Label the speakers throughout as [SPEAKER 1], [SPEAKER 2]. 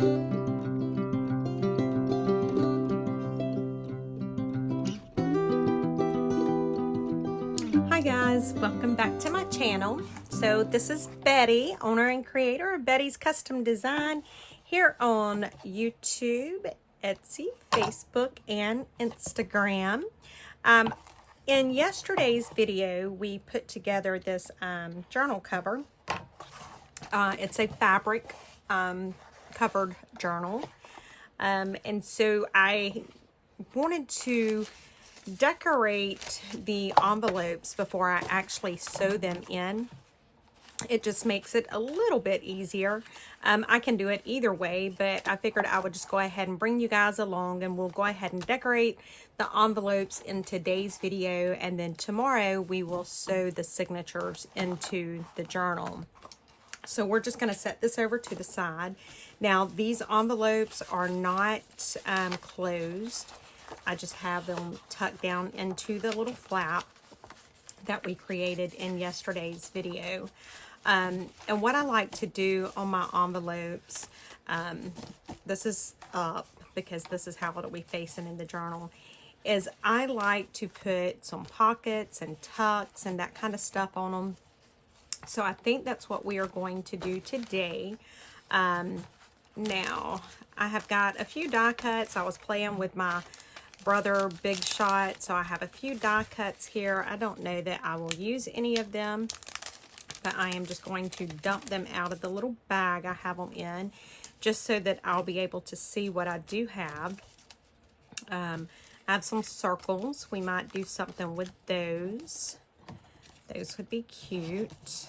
[SPEAKER 1] Hi guys, welcome back to my channel. So this is Betty, owner and creator of Betty's Custom Design here on YouTube, Etsy, Facebook, and Instagram. In yesterday's video, we put together this journal cover. It's a fabric covered journal. And so I wanted to decorate the envelopes before I actually sew them in. It just makes it a little bit easier. I can do it either way, but I figured I would just go ahead and bring you guys along, and we'll go ahead and decorate the envelopes in today's video, and then tomorrow we will sew the signatures into the journal. So we're just going to set this over to the side. Now these envelopes are not closed. I just have them tucked down into the little flap that we created in yesterday's video. And what I like to do on my envelopes, this is up because this is how it'll be facing in the journal, is I like to put some pockets and tucks and that kind of stuff on them. So I think that's what we are going to do today. Now, I have got a few die cuts. I was playing with my brother Big Shot, so I have a few die cuts here. I don't know that I will use any of them, but I am just going to dump them out of the little bag I have them in, just so that I'll be able to see what I do have. I have some circles. We might do something with those. Those would be cute.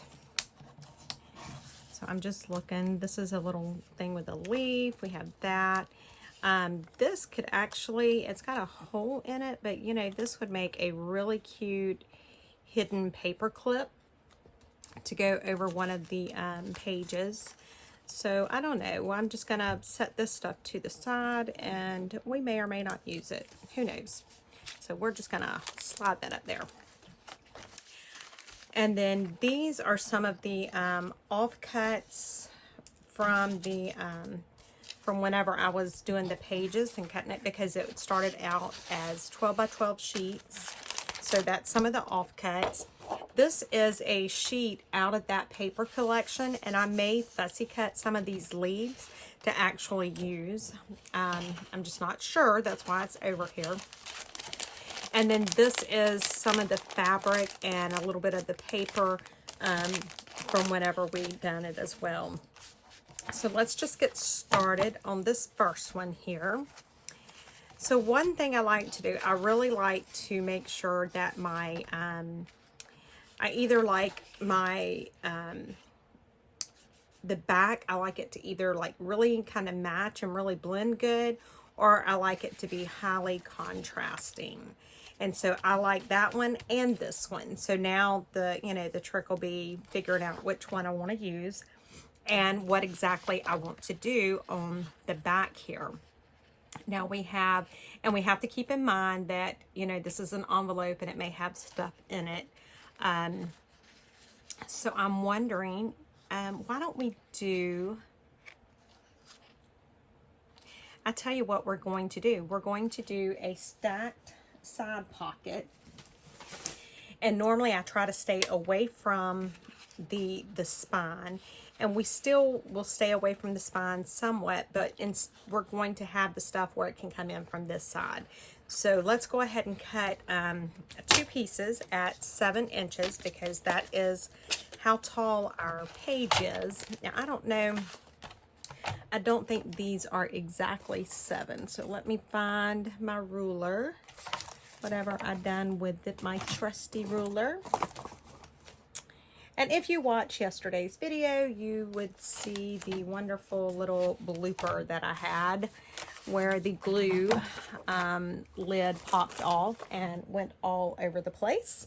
[SPEAKER 1] So I'm just looking. This is a little thing with a leaf. We have that. This could actually, it's got a hole in it, but you know, this would make a really cute hidden paper clip to go over one of the pages. So I don't know. I'm just gonna set this stuff to the side, and we may or may not use it. Who knows? So we're just gonna slide that up there. And then these are some of the offcuts from the from whenever I was doing the pages and cutting it, because it started out as 12 by 12 sheets. So that's some of the offcuts. This is a sheet out of that paper collection, and I may fussy cut some of these leaves to actually use. I'm just not sure. That's why it's over here. And then this is some of the fabric and a little bit of the paper from whenever we done it as well. So let's just get started on this first one here. So one thing I like to do, I really like to make sure that my, I either like my, the back, I like it to either like really kind of match and really blend good, or I like it to be highly contrasting. And so I like that one and this one. So now the, you know, the trick will be figuring out which one I want to use and what exactly I want to do on the back here. Now we have to keep in mind that, you know, this is an envelope and it may have stuff in it. So I'm wondering, why don't we do, I tell you what we're going to do. We're going to do a stacked side pocket, and normally I try to stay away from the spine, and we still will stay away from the spine somewhat, but we're going to have the stuff where it can come in from this side. So let's go ahead and cut 2 pieces at 7 inches, because that is how tall our page is. Now I don't know, I don't think these are exactly 7, so let me find my ruler, whatever I done with it, my trusty ruler. And if you watched yesterday's video, you would see the wonderful little blooper that I had where the glue lid popped off and went all over the place.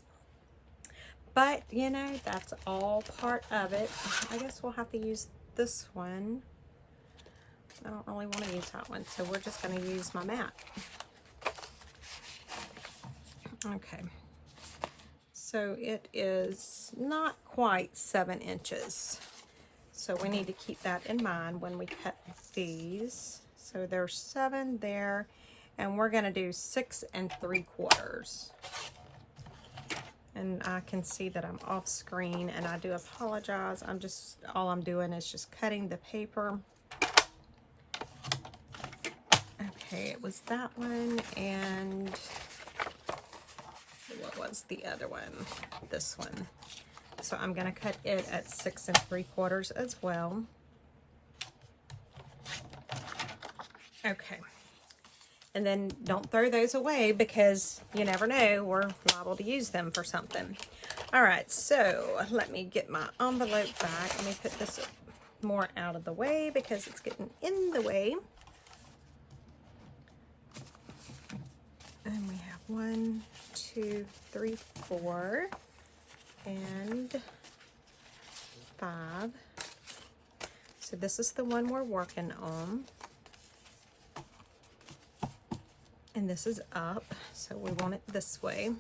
[SPEAKER 1] But, you know, that's all part of it. I guess we'll have to use this one. I don't really want to use that one, so we're just going to use my mat. Okay. So it is not quite 7 inches. So we need to keep that in mind when we cut these. So there's 7 there, and we're going to do 6 3/4. And I can see that I'm off screen, and I do apologize. All I'm doing is just cutting the paper. Okay, it was that one, and what was the other one? This one. So I'm going to cut it at 6 3/4 as well. Okay. And then don't throw those away, because you never know, we're liable to use them for something. All right, so let me get my envelope back. Let me put this more out of the way because it's getting in the way. And we have 1, 2, 3, 4, and 5. So this is the one we're working on. And this is up, so we want it this way.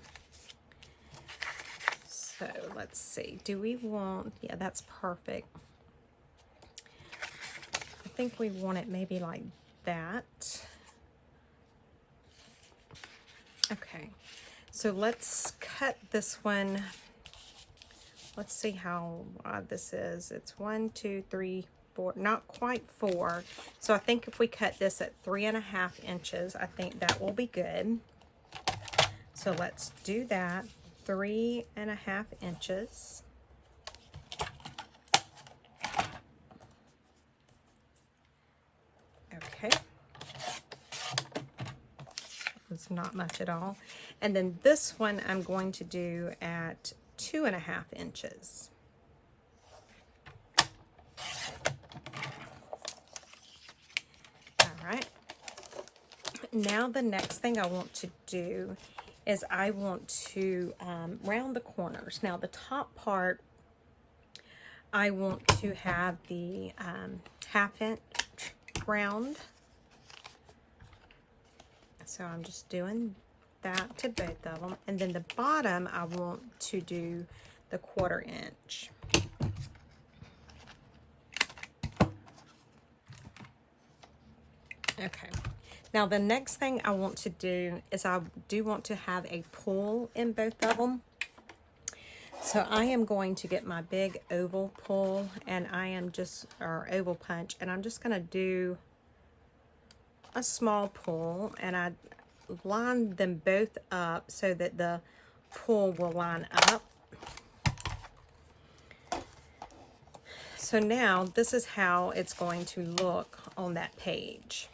[SPEAKER 1] So let's see, do we want, yeah, that's perfect. I think we want it maybe like that. Okay, so let's cut this one. Let's see how wide this is. It's 1, 2, 3, 4, not quite 4. So I think if we cut this at 3.5 inches, I think that will be good. So let's do that, 3.5 inches. Okay. It's not much at all. And then this one I'm going to do at 2.5 inches. Right. Now the next thing I want to do is I want to round the corners. Now the top part, I want to have the 1/2 inch round. So I'm just doing that to both of them. And then the bottom, I want to do the 1/4 inch. Okay, now the next thing I want to do is I do want to have a pull in both of them. So I am going to get my big oval pull, and or oval punch, and I'm just going to do a small pull, and I line them both up so that the pull will line up. So now this is how it's going to look on that page.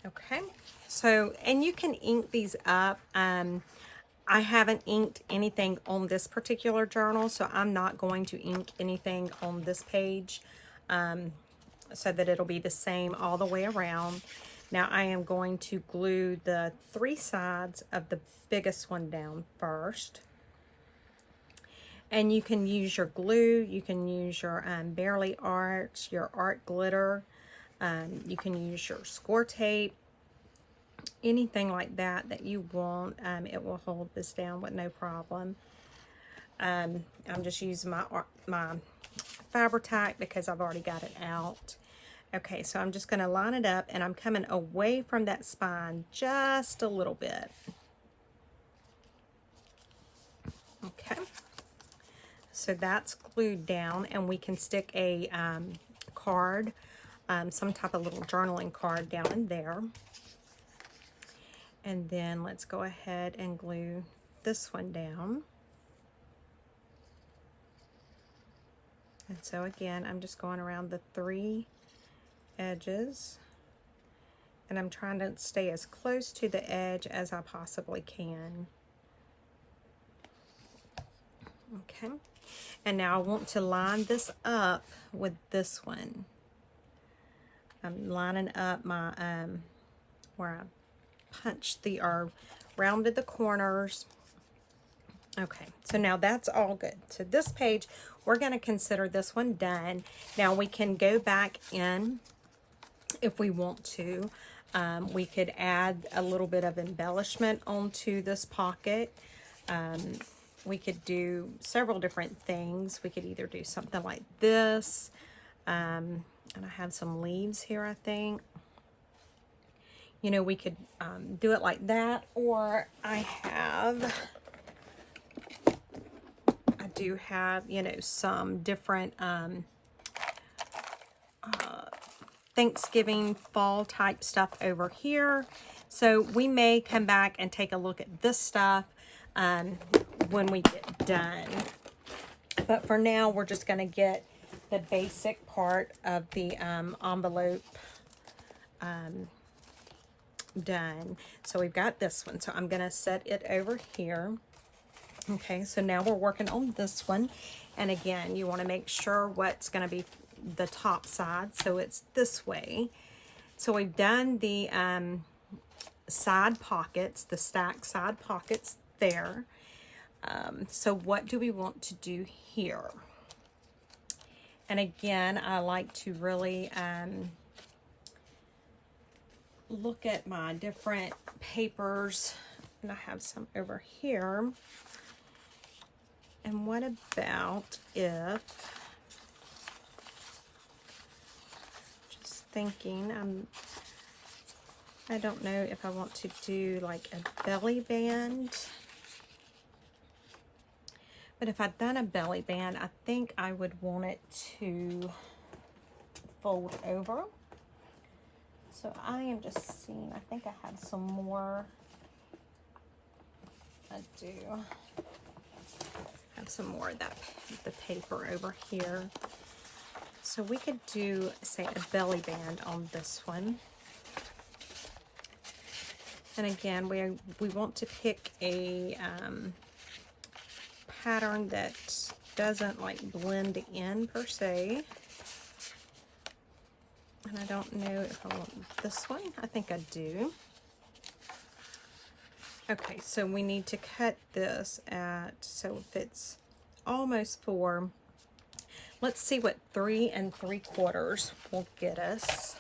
[SPEAKER 1] Okay, so, and you can ink these up. I haven't inked anything on this particular journal, so I'm not going to ink anything on this page, so that it'll be the same all the way around. Now I am going to glue the 3 sides of the biggest one down first. And you can use your glue, you can use your Barely Art, your art glitter, you can use your score tape, anything like that that you want. It will hold this down with no problem. I'm just using my Fabri-Tac because I've already got it out. Okay, so I'm just going to line it up, and I'm coming away from that spine just a little bit. Okay, so that's glued down, and we can stick a card, some type of little journaling card down in there. And then let's go ahead and glue this one down. And so again, I'm just going around the 3 edges, and I'm trying to stay as close to the edge as I possibly can. Okay, and now I want to line this up with this one. I'm lining up my where I punched or rounded the corners. Okay, so now that's all good. So this page, we're going to consider this one done. Now we can go back in if we want to. We could add a little bit of embellishment onto this pocket. we could do several different things. We could either do something like this, and I have some leaves here, I think. You know, we could do it like that, or I do have, you know, some different Thanksgiving fall type stuff over here. So we may come back and take a look at this stuff when we get done. But for now, we're just going to get the basic part of the envelope done. So we've got this one. So I'm going to set it over here. Okay, so now we're working on this one. And again, you want to make sure what's going to be the top side. So it's this way. So we've done the side pockets, the stacked side pockets there. So what do we want to do here? And again, I like to really look at my different papers, and I have some over here. And what about if, just thinking, I don't know if I want to do like a belly band. But if I'd done a belly band, I think I would want it to fold over. So I am just seeing, I think I have some more. I do have some more of that, the paper over here. So we could do, say, a belly band on this one. And again, we want to pick a pattern that doesn't like blend in per se. And I don't know if I want this one. I think I do. Okay, so we need to cut this at, so if it's almost 4, let's see what 3 3/4 will get us.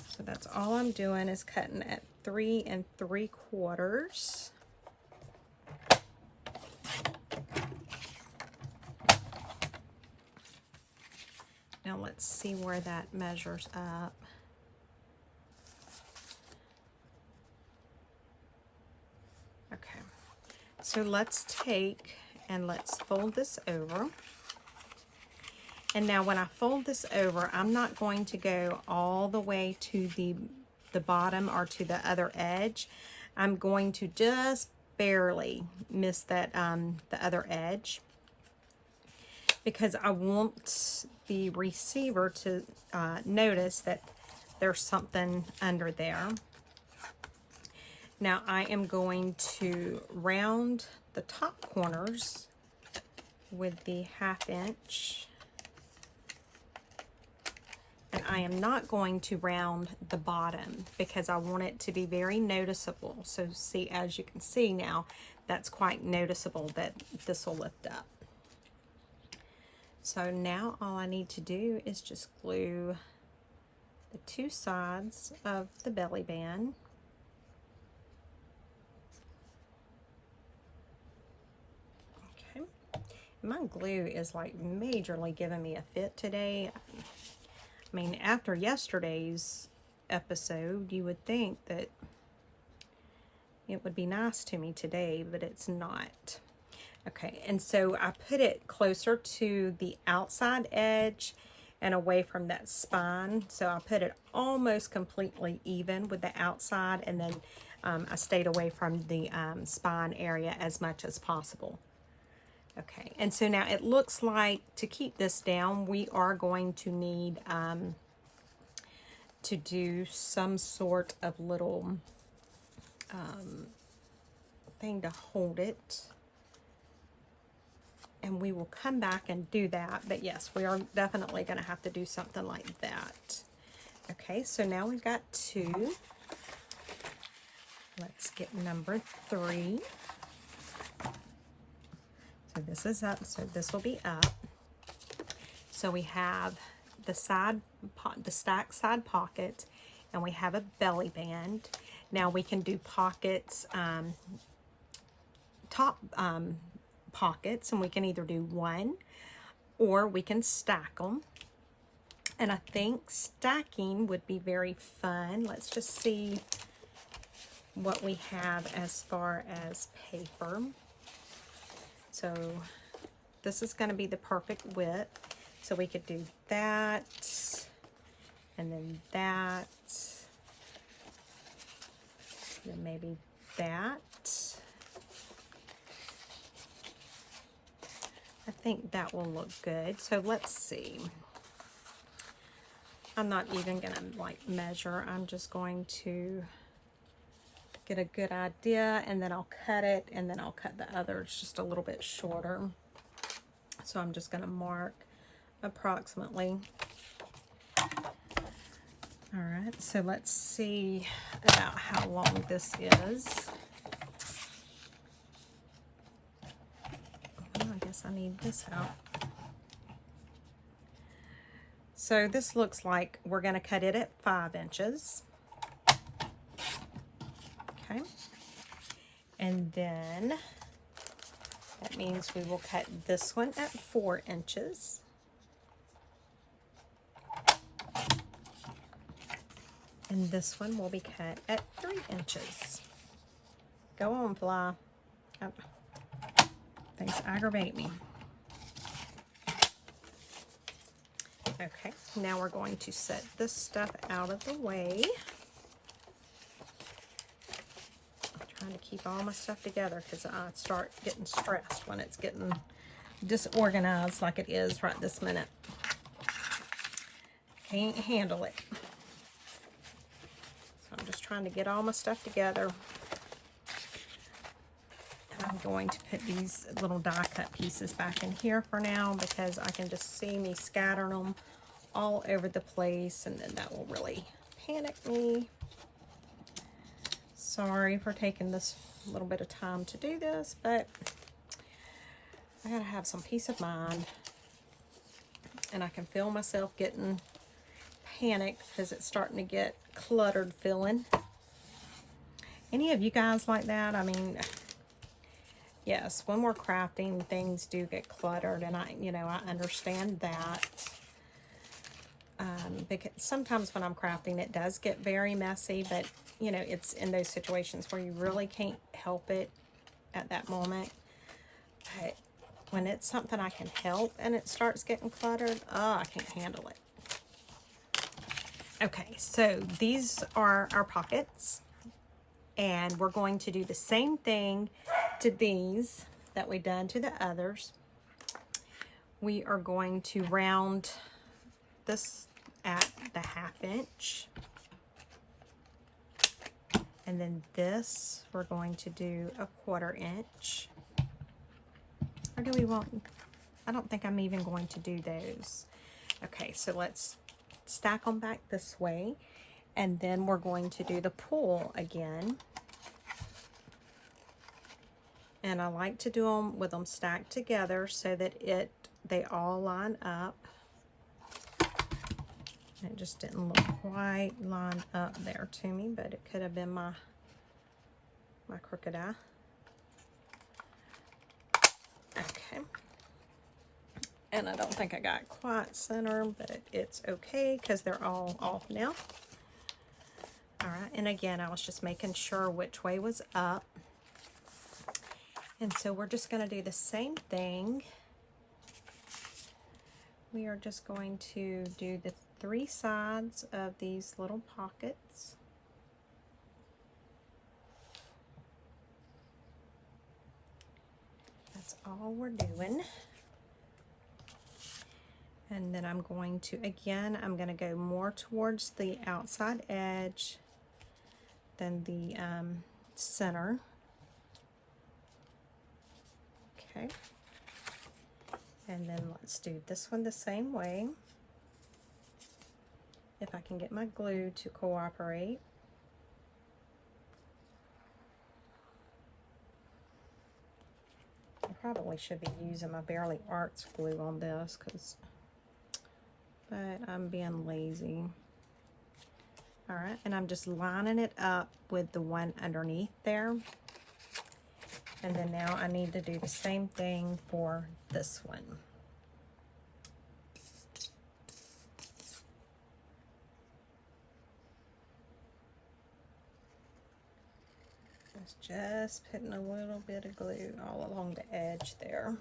[SPEAKER 1] So that's all I'm doing is cutting at 3 3/4. Now let's see where that measures up. Okay, so let's take and let's fold this over. And now when I fold this over, I'm not going to go all the way to the bottom or to the other edge. I'm going to just barely miss that the other edge, because I want the receiver to notice that there's something under there. Now I am going to round the top corners with the 1/2 inch. And I am not going to round the bottom because I want it to be very noticeable. So see, as you can see now, that's quite noticeable that this will lift up. So now all I need to do is just glue the 2 sides of the belly band. Okay. My glue is like majorly giving me a fit today. I mean, after yesterday's episode, you would think that it would be nice to me today, but it's not. Okay, and so I put it closer to the outside edge and away from that spine. So I put it almost completely even with the outside, and then I stayed away from the spine area as much as possible. Okay, and so now it looks like to keep this down, we are going to need to do some sort of little thing to hold it. And we will come back and do that. But yes, we are definitely going to have to do something like that. Okay, so now we've got 2. Let's get number 3. So this is up, so this will be up. So we have the stacked side pocket, and we have a belly band. Now we can do pockets top pockets, and we can either do one or we can stack them. And I think stacking would be very fun. Let's just see what we have as far as paper. So this is going to be the perfect width. So we could do that, and then that, then maybe that. I think that will look good. So let's see. I'm not even going to like measure. I'm just going to get a good idea, and then I'll cut it, and then I'll cut the others just a little bit shorter. So I'm just going to mark approximately. All right, so let's see about how long this is. Well, I guess I need this out. So this looks like we're going to cut it at 5 inches. Okay. And then that means we will cut this one at 4 inches. And this one will be cut at 3 inches. Go on, fly. Oh, things aggravate me. Okay, now we're going to set this stuff out of the way. I'm trying to keep all my stuff together because I start getting stressed when it's getting disorganized like it is right this minute. Can't handle it. So I'm just trying to get all my stuff together. I'm going to put these little die cut pieces back in here for now because I can just see me scattering them all over the place, and then that will really panic me. Sorry for taking this little bit of time to do this, but I gotta have some peace of mind, and I can feel myself getting panicked because it's starting to get cluttered feeling. Any of you guys like that? I mean, yes, when we're crafting, things do get cluttered, and I understand that. Because sometimes when I'm crafting, it does get very messy, but it's in those situations where you really can't help it at that moment. But when it's something I can help and it starts getting cluttered, I can't handle it. Okay, so these are our pockets, and we're going to do the same thing to these that we done to the others. We are going to round this at the 1/2 inch, and then this we're going to do a 1/4 inch. Or do we want, I don't think I'm even going to do those. Okay, so let's stack them back this way, and then we're going to do the pull again. And I like to do them with them stacked together so that they all line up. It just didn't look quite lined up there to me, but it could have been my crooked eye. Okay. And I don't think I got quite center, but it's okay because they're all off now. All right, and again, I was just making sure which way was up. And so we're just going to do the same thing. We are just going to do the 3 sides of these little pockets. That's all we're doing. And then I'm going to, again, I'm going to go more towards the outside edge than the center. Okay. And then let's do this one the same way. If I can get my glue to cooperate. I probably should be using my Barely Arts glue on this, but I'm being lazy. All right, and I'm just lining it up with the one underneath there. And then now I need to do the same thing for this one. It's just putting a little bit of glue all along the edge there.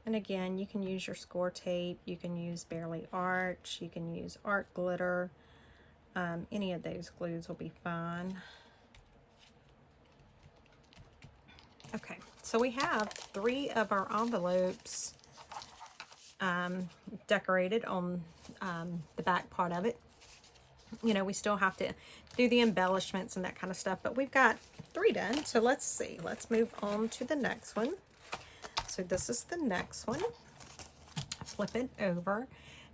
[SPEAKER 1] And again, you can use your score tape, you can use Barely Arch, you can use art glitter. Any of those glues will be fine. Okay, so we have 3 of our envelopes decorated on the back part of it. You know, we still have to do the embellishments and that kind of stuff, but we've got 3 done. So let's see, let's move on to the next one. So this is the next one. Flip it over.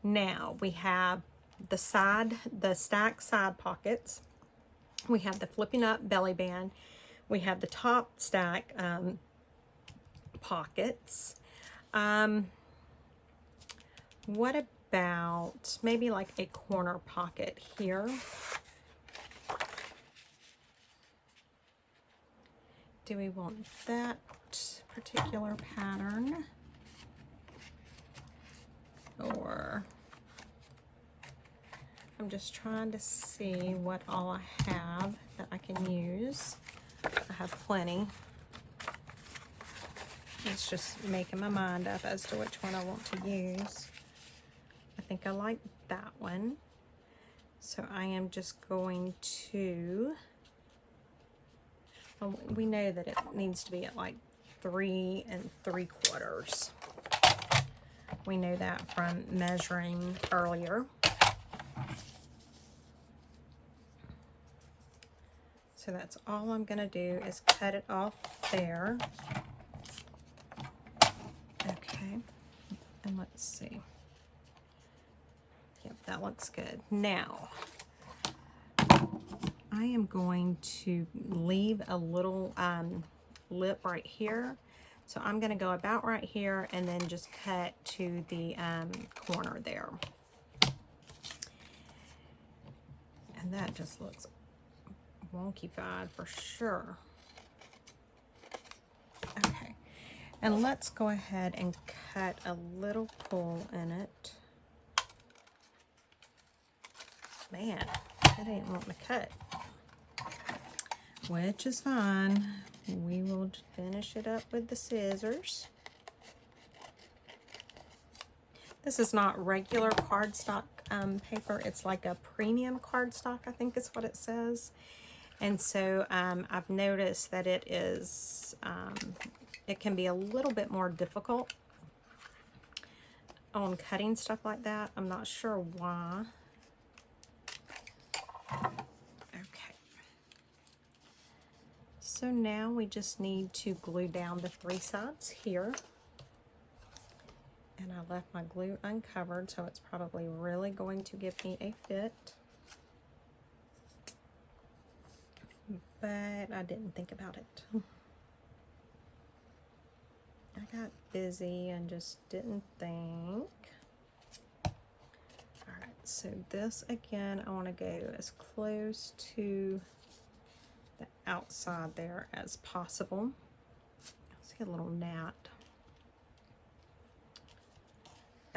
[SPEAKER 1] Now we have the stacked side pockets. We have the flipping up belly band. We have the top stack pockets. What about maybe like a corner pocket here? Do we want that particular pattern? Or I'm just trying to see what all I have that I can use. I have plenty. It's just making my mind up as to which one I want to use. I think I like that one. So I am just going to, well, we know that it needs to be at like 3 3/4. We know that from measuring earlier. So that's all I'm gonna do is cut it off there. Okay, and let's see. Yep, that looks good. Now, I am going to leave a little lip right here. So I'm gonna go about right here and then just cut to the corner there. And that just looks wonky-fied for sure. Okay, and let's go ahead and cut a little pull in it. Man, it ain't wanting to cut, which is fine. We will finish it up with the scissors. This is not regular cardstock paper. It's like a premium cardstock, I think is what it says. And so I've noticed that it is, it can be a little bit more difficult on cutting stuff like that. I'm not sure why. Okay. So now we just need to glue down the 3 sides here. And I left my glue uncovered, so it's probably really going to give me a fit. But I didn't think about it. I got busy and just didn't think. Alright, so this again, I want to go as close to the outside there as possible. Let's get a little gnat.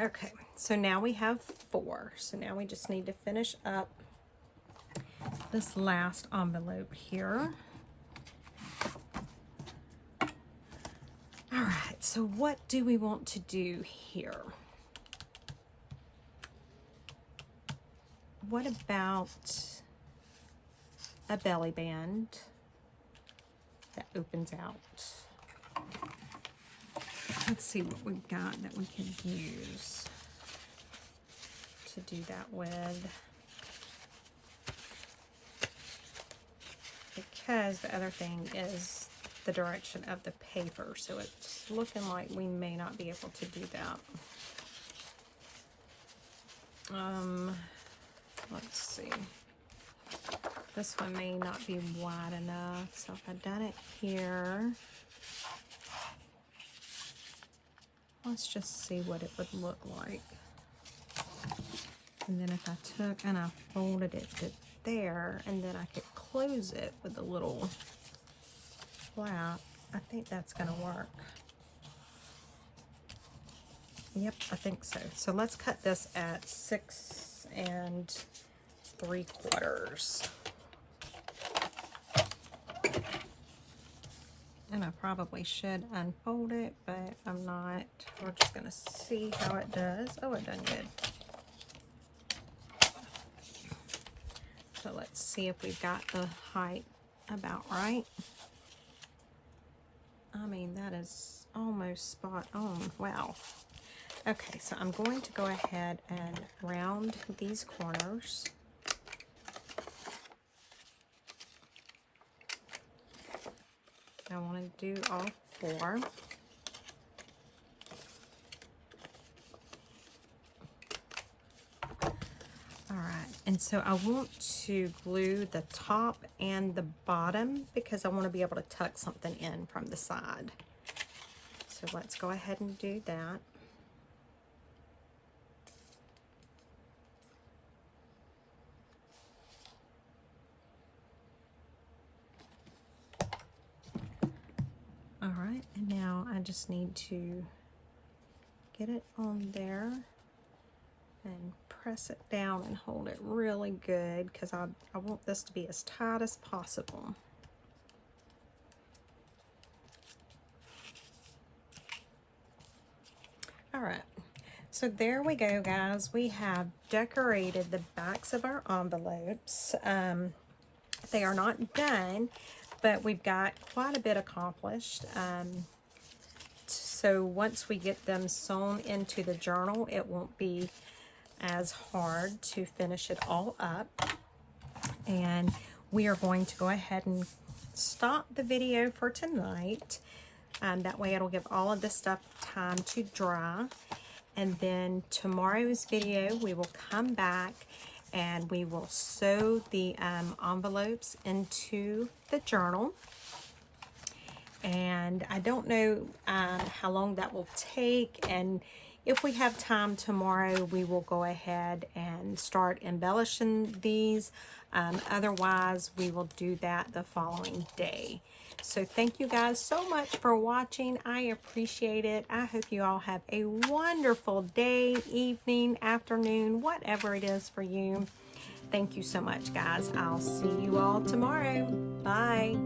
[SPEAKER 1] Okay, so now we have 4. So now we just need to finish up this last envelope here. All right, so what do we want to do here? What about a belly band that opens out? Let's see what we've got that we can use to do that with. Because the other thing is the direction of the paper, so it's looking like we may not be able to do that. Let's see. This one may not be wide enough, so if I've done it here, let's just see what it would look like. And then if I took and I folded it to there, and then I could close it with a little flat. I think that's going to work. Yep, I think so. So let's cut this at 6 3/4. And I probably should unfold it, but I'm not. We're just going to see how it does. Oh, it done good. So let's see if we've got the height about right. I mean, that is almost spot on. Wow. Okay, so I'm going to go ahead and round these corners. I want to do all 4. Alright, and so I want to glue the top and the bottom because I want to be able to tuck something in from the side. So let's go ahead and do that. Alright, and now I just need to get it on there and press it down and hold it really good because I want this to be as tight as possible. Alright, so there we go, guys. We have decorated the backs of our envelopes. They are not done, but we've got quite a bit accomplished. So once we get them sewn into the journal, it won't be as hard to finish it all up. And we are going to go ahead and stop the video for tonight. That way it'll give all of this stuff time to dry. And then tomorrow's video, we will come back and we will sew the envelopes into the journal. And I don't know how long that will take, and if we have time tomorrow, we will go ahead and start embellishing these. Otherwise, we will do that the following day. So thank you guys so much for watching. I appreciate it. I hope you all have a wonderful day, evening, afternoon, whatever it is for you. Thank you so much, guys. I'll see you all tomorrow. Bye.